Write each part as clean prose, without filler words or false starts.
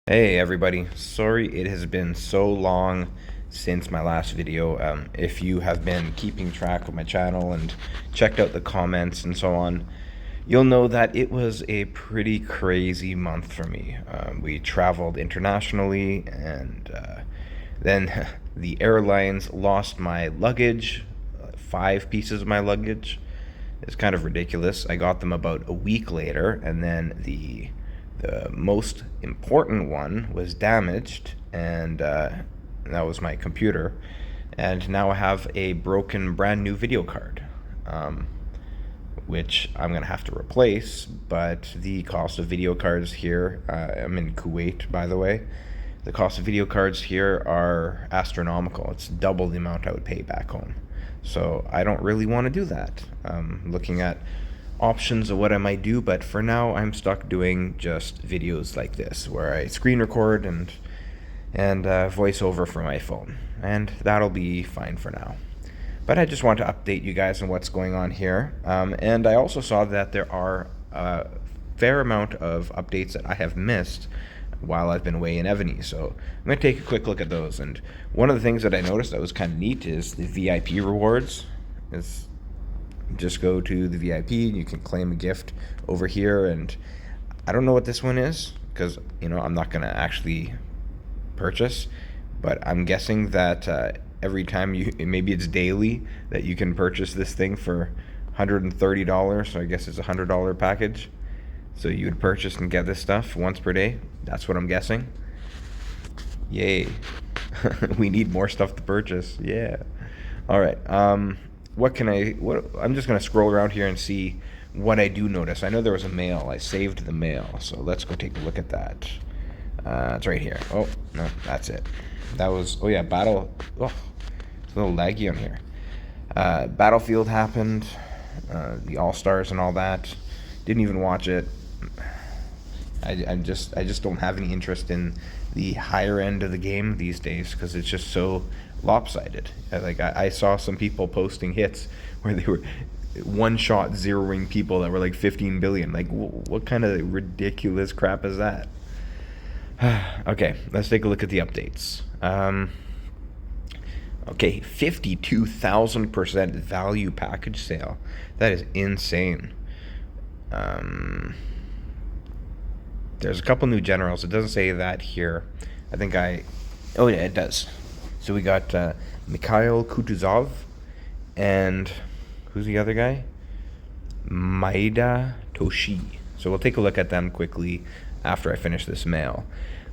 Hey everybody, sorry it has been so long since my last video. If you have been keeping track of my channel and checked out the comments and so on, you'll know that it was a pretty crazy month for me. We traveled internationally and then the airlines lost my luggage, 5 pieces of my luggage. It's kind of ridiculous. I got them about a week later, and then the most important one was damaged, and that was my computer. And now I have a broken brand new video card, which I'm going to have to replace. But the cost of video cards here, I'm in Kuwait, by the way. The cost of video cards here are astronomical. It's double the amount I would pay back home. So I don't really want to do that. Looking at options of what I might do, but for now I'm stuck doing just videos like this where I screen record and voice over from my phone, and that'll be fine for now. But I just want to update you guys on what's going on here, and I also saw that there are a fair amount of updates that I have missed while I've been away in Evony, so I'm going to take a quick look at those. And one of the things that I noticed that was kind of neat is the VIP rewards. It's just go to the VIP and you can claim a gift over here, and I don't know what this one is because I'm not going to actually purchase, but I'm guessing that every time maybe it's daily that you can purchase this thing for $130, so I guess it's a $100 package. So you would purchase and get this stuff once per day. That's what I'm guessing. Yay. We need more stuff to purchase. Yeah. All right. I'm just going to scroll around here and see what I do notice. I know there was a mail. I saved the mail. So let's go take a look at that. It's right here. Oh, no, that's it. That was, oh yeah, battle. Oh, it's a little laggy on here. Battlefield happened. The All-Stars and all that. Didn't even watch it. I just don't have any interest in the higher end of the game these days because it's just so lopsided. I saw some people posting hits where they were one shot zeroing people that were like 15 billion. Like, what kind of ridiculous crap is that? Okay, let's take a look at the updates. Okay, 52,000% value package sale. That is insane. There's a couple new generals. It doesn't say that here. Oh yeah, it does. So we got Mikhail Kutuzov and who's the other guy? Maeda Toshi. So we'll take a look at them quickly after I finish this mail.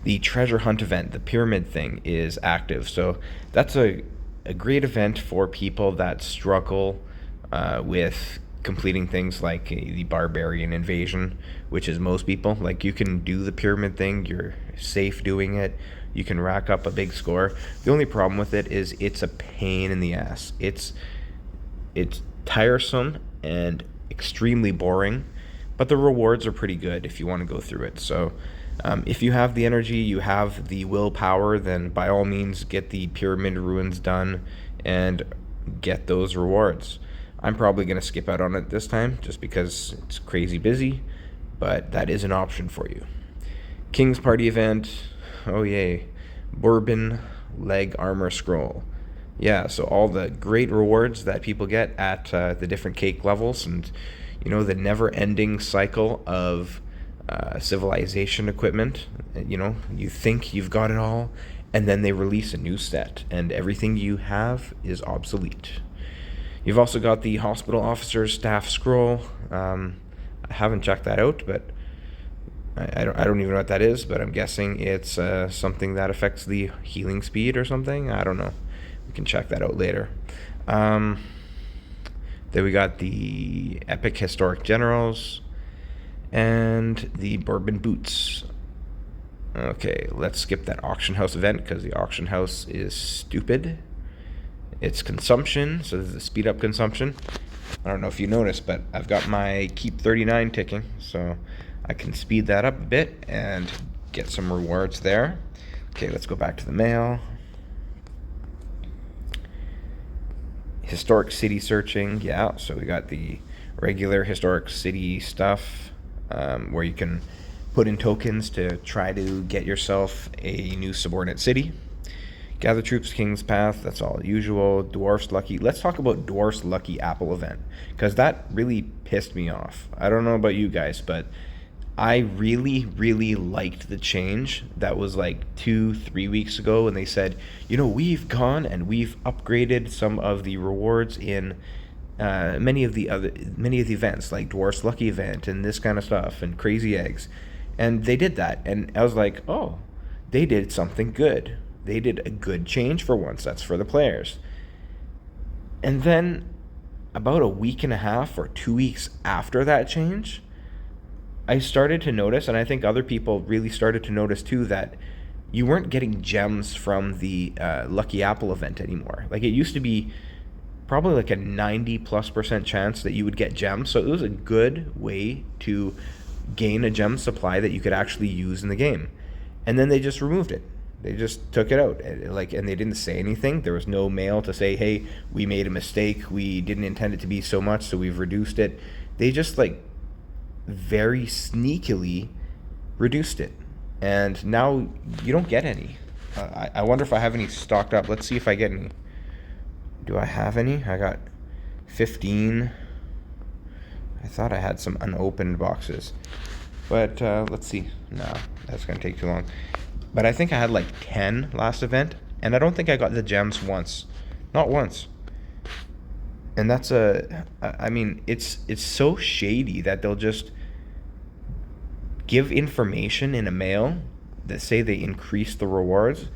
The treasure hunt event, the pyramid thing, is active. So that's a great event for people that struggle with completing things like the barbarian invasion, which is most people. Like, you can do the pyramid thing, you're safe doing it, you can rack up a big score. The only problem with it is it's a pain in the ass. It's tiresome and extremely boring, but the rewards are pretty good if you want to go through it. So if you have the energy, you have the willpower, then by all means get the pyramid ruins done and get those rewards. I'm probably going to skip out on it this time just because it's crazy busy, but that is an option for you. King's Party event. Oh yay. Bourbon leg armor scroll. Yeah, so all the great rewards that people get at the different cake levels, and the never-ending cycle of civilization equipment. You think you've got it all, and then they release a new set, and everything you have is obsolete. You've also got the hospital officer's staff scroll. I haven't checked that out, but I don't even know what that is, but I'm guessing it's something that affects the healing speed or something. I don't know. We can check that out later. Then we got the epic historic generals and the bourbon boots. Okay, let's skip that auction house event because the auction house is stupid. It's consumption, so this is the speed up consumption. I don't know if you noticed, but I've got my Keep 39 ticking, so I can speed that up a bit and get some rewards there. Okay, let's go back to the mail. Historic city searching, yeah, so we got the regular historic city stuff where you can Put in tokens to try to get yourself a new subordinate city. Gather troops, King's Path, that's all usual. Dwarf's Lucky. Let's talk about Dwarf's Lucky Apple event, because that really pissed me off. I don't know about you guys, but I really, really liked the change that was like 2-3 weeks ago when they said, we've gone and we've upgraded some of the rewards in many of the events, like Dwarf's Lucky event and this kind of stuff and Crazy Eggs. And they did that, and I was like, oh, they did something good. They did a good change for once. That's for the players. And then about a week and a half or 2 weeks after that change, I started to notice, and I think other people really started to notice too, that you weren't getting gems from the Lucky Apple event anymore. Like, it used to be probably like a 90+% chance that you would get gems. So it was a good way to gain a gem supply that you could actually use in the game. And then they just removed it. They just took it out, and they didn't say anything. There was no mail to say, hey, we made a mistake. We didn't intend it to be so much, so we've reduced it. They just very sneakily reduced it. And now you don't get any. I wonder if I have any stocked up. Let's see if I get any. Do I have any? I got 15. I thought I had some unopened boxes. But let's see. No, that's going to take too long. But I think I had 10 last event, and I don't think I got the gems once. Not once. And that's it's so shady that they'll just give information in a mail that say they increase the rewards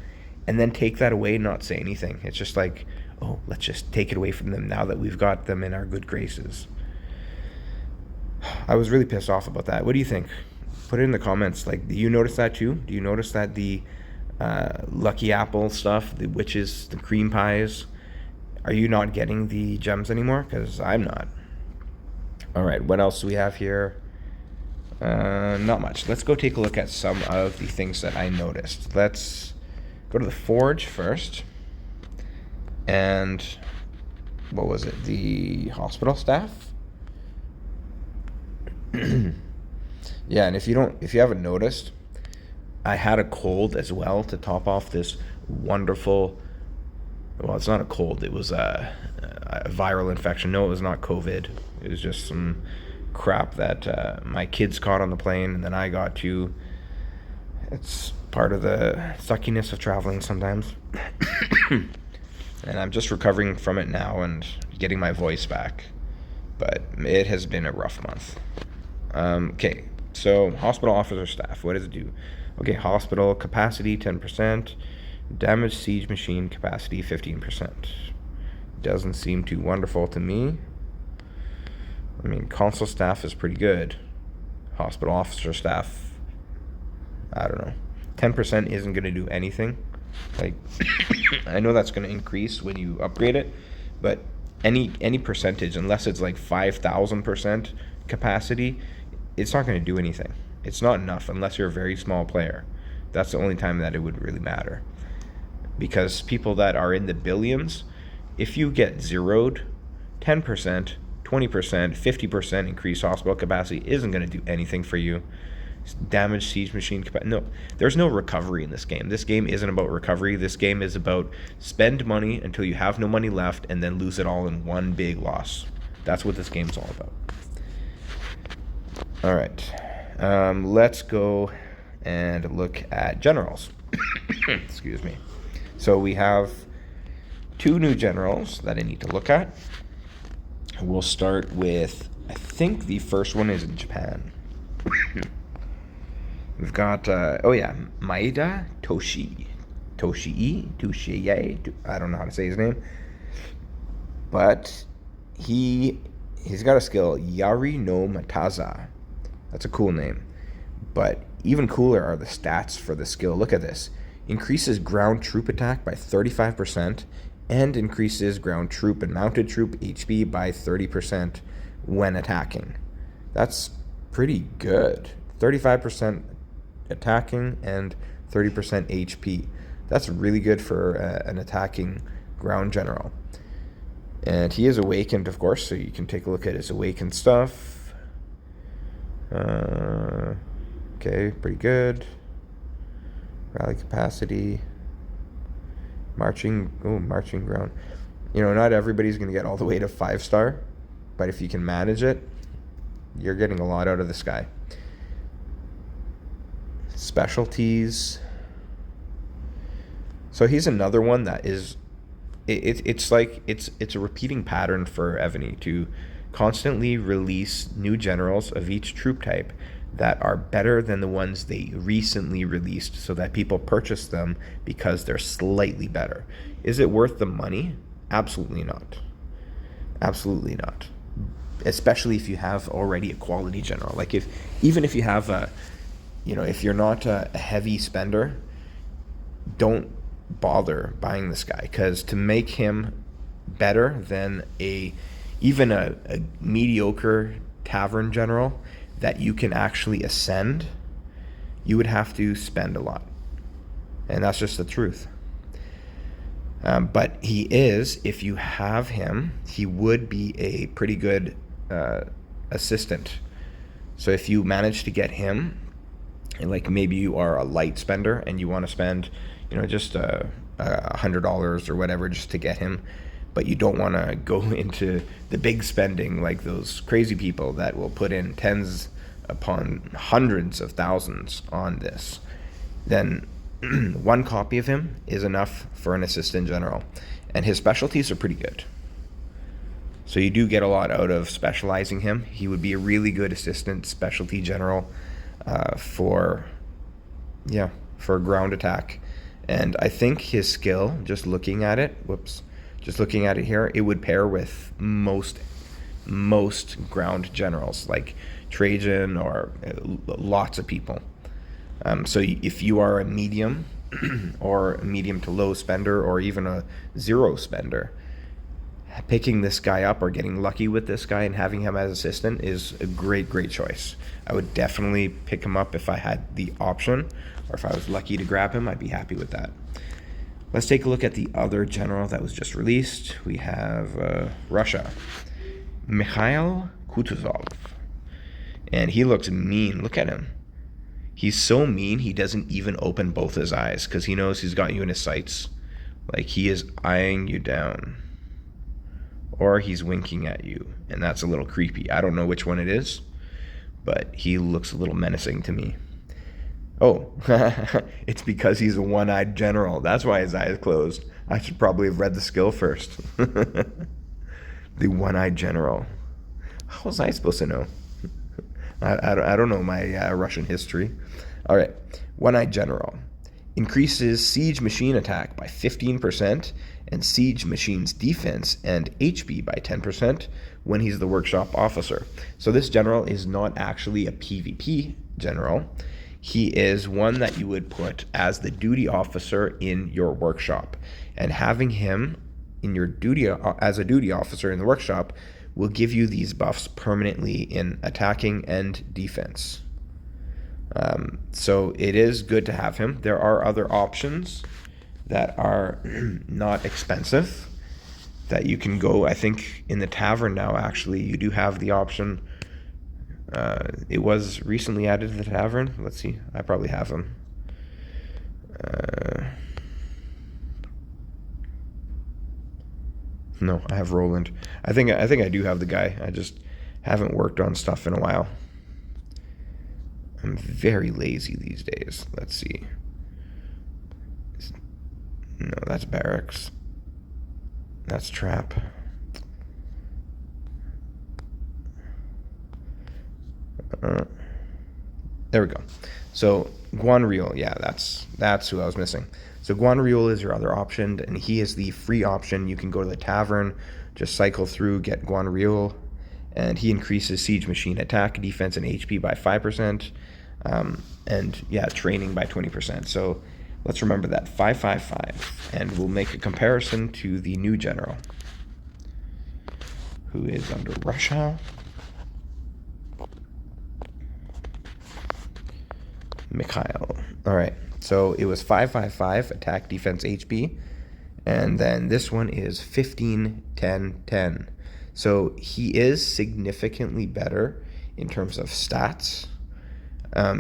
and then take that away and not say anything. It's just like, oh, let's just take it away from them now that we've got them in our good graces. I was really pissed off about that. What do you think? Put it in the comments. Do you notice that too? Do you notice that the Lucky Apple stuff, the witches, the cream pies, are you not getting the gems anymore? Because I'm not. All right, what else do we have here? Not much. Let's go take a look at some of the things that I noticed. Let's go to the Forge first. And what was it? The hospital staff? Yeah, and if you haven't noticed, I had a cold as well to top off this wonderful, well, it's not a cold, it was a viral infection. No, it was not COVID. It was just some crap that my kids caught on the plane, and then I got too. It's part of the suckiness of traveling sometimes. And I'm just recovering from it now and getting my voice back. But it has been a rough month. Okay, so hospital officer staff, what does it do? Okay, hospital capacity 10%, damaged siege machine capacity 15%. Doesn't seem too wonderful to me. I mean, console staff is pretty good. Hospital officer staff, I don't know. 10% isn't going to do anything. I know that's going to increase when you upgrade it, but any percentage, unless it's 5,000% capacity, it's not going to do anything. It's not enough unless you're a very small player. That's the only time that it would really matter. Because people that are in the billions, if you get zeroed, 10%, 20%, 50% increased hospital capacity isn't going to do anything for you. Damaged siege machine capacity. No, there's no recovery in this game. This game isn't about recovery. This game is about spend money until you have no money left and then lose it all in one big loss. That's what this game's all about. All right, let's go and look at generals. Excuse me. So we have 2 new generals that I need to look at. We'll start with, I think the first one is in Japan. We've got, Maeda Toshii, I don't know how to say his name. But he's got a skill, Yari no Mataza. That's a cool name. But even cooler are the stats for the skill. Look at this. Increases ground troop attack by 35% and increases ground troop and mounted troop HP by 30% when attacking. That's pretty good. 35% attacking and 30% HP. That's really good for an attacking ground general. And he is awakened, of course, so you can take a look at his awakened stuff. Okay, pretty good. Rally capacity. Marching ground. Not everybody's going to get all the way to 5-star, but if you can manage it, you're getting a lot out of this guy. Specialties. So he's another one that is, it's a repeating pattern for Evony to constantly release new generals of each troop type that are better than the ones they recently released, so that people purchase them because they're slightly better. Is it worth the money? Absolutely not. Absolutely not. Especially if you have already a quality general. Like even if you have if you're not a heavy spender, don't bother buying this guy, because to make him better than even a mediocre tavern general that you can actually ascend, you would have to spend a lot. And that's just the truth. But he is, if you have him, he would be a pretty good assistant. So if you manage to get him, and like maybe you are a light spender and you want to spend, just $100 or whatever just to get him, but you don't want to go into the big spending like those crazy people that will put in tens upon hundreds of thousands on this, then one copy of him is enough for an assistant general, and his specialties are pretty good. So you do get a lot out of specializing him. He would be a really good assistant specialty general for ground attack. And I think his skill, just looking at it here, it would pair with most ground generals like Trajan or lots of people. So if you are a medium or a medium to low spender or even a zero spender, picking this guy up or getting lucky with this guy and having him as assistant is a great choice. I would definitely pick him up if I had the option, or if I was lucky to grab him, I'd be happy with that. Let's take a look at the other general that was just released. We have Russia, Mikhail Kutuzov. And he looks mean. Look at him. He's so mean, he doesn't even open both his eyes because he knows he's got you in his sights. Like, he is eyeing you down. Or he's winking at you, and that's a little creepy. I don't know which one it is, but he looks a little menacing to me. Oh, it's because he's a one-eyed general. That's why his eyes closed. I should probably have read the skill first. The one-eyed general. How was I supposed to know? I don't know my Russian history. All right, one-eyed general. Increases siege machine attack by 15% and siege machine's defense and HP by 10% when he's the workshop officer. So this general is not actually a PvP general. He is one that you would put as the duty officer in your workshop. And having him in your duty as a duty officer in the workshop will give you these buffs permanently in attacking and defense. So it is good to have him. There are other options that are not expensive that you can go. I think in the tavern now, actually, you do have the option. It was recently added to the tavern. Let's see. I probably have him. No, I have Roland. I think I do have the guy. I just haven't worked on stuff in a while. I'm very lazy these days. Let's see. No, that's barracks. That's trap. There we go. So Guanriel, yeah, that's who I was missing. So Guanriel is your other option, and he is the free option. You can go to the tavern, just cycle through, get Guanriel, and he increases siege machine attack, defense, and HP by 5%, and yeah, training by 20%. So let's remember that 555, and we'll make a comparison to the new general, who is under Russia. Mikhail. All right, so it was 555 attack, defense, HP, and then this one is 15 10 10. So he is significantly better in terms of stats,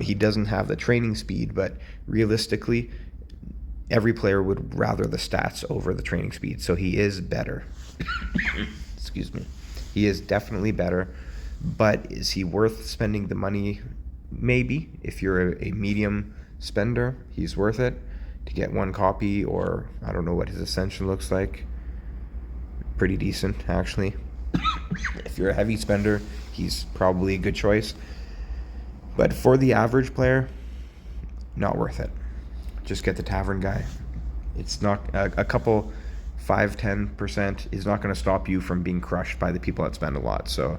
He doesn't have the training speed, but realistically, every player would rather the stats over the training speed. So he is better. Excuse me. He is definitely better. But is he worth spending the money? Maybe. If you're a medium spender, he's worth it to get one copy, or I don't know what his ascension looks like. Pretty decent, actually. If you're a heavy spender, he's probably a good choice. But for the average player, not worth it. Just get the Tavern guy. It's not a couple 5-10% is not going to stop you from being crushed by the people that spend a lot. So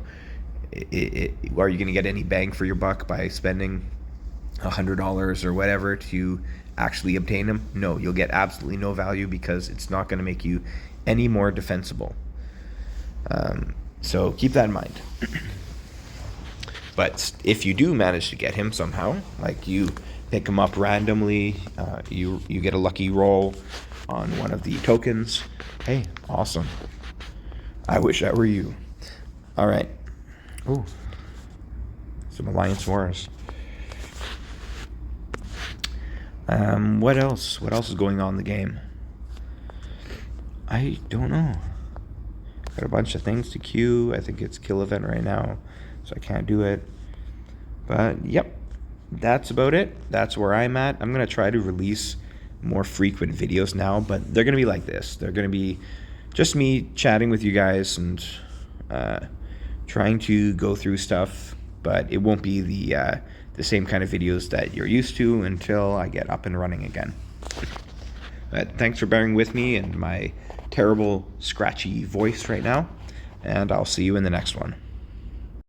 are you going to get any bang for your buck by spending $100 or whatever to actually obtain him? No, you'll get absolutely no value because it's not going to make you any more defensible. So keep that in mind. But if you do manage to get him somehow, like you pick him up randomly, you get a lucky roll on one of the tokens, hey, awesome. I wish I were you. All right. Ooh, some Alliance Wars. What else? What else is going on in the game? I don't know. Got a bunch of things to queue. I think it's kill event right now, so I can't do it. But yep, that's about it. That's where I'm at. I'm gonna try to release more frequent videos now, but they're gonna be like this. They're gonna be just me chatting with you guys and trying to go through stuff, but it won't be the same kind of videos that you're used to until I get up and running again. But thanks for bearing with me and my terrible scratchy voice right now, and I'll see you in the next one.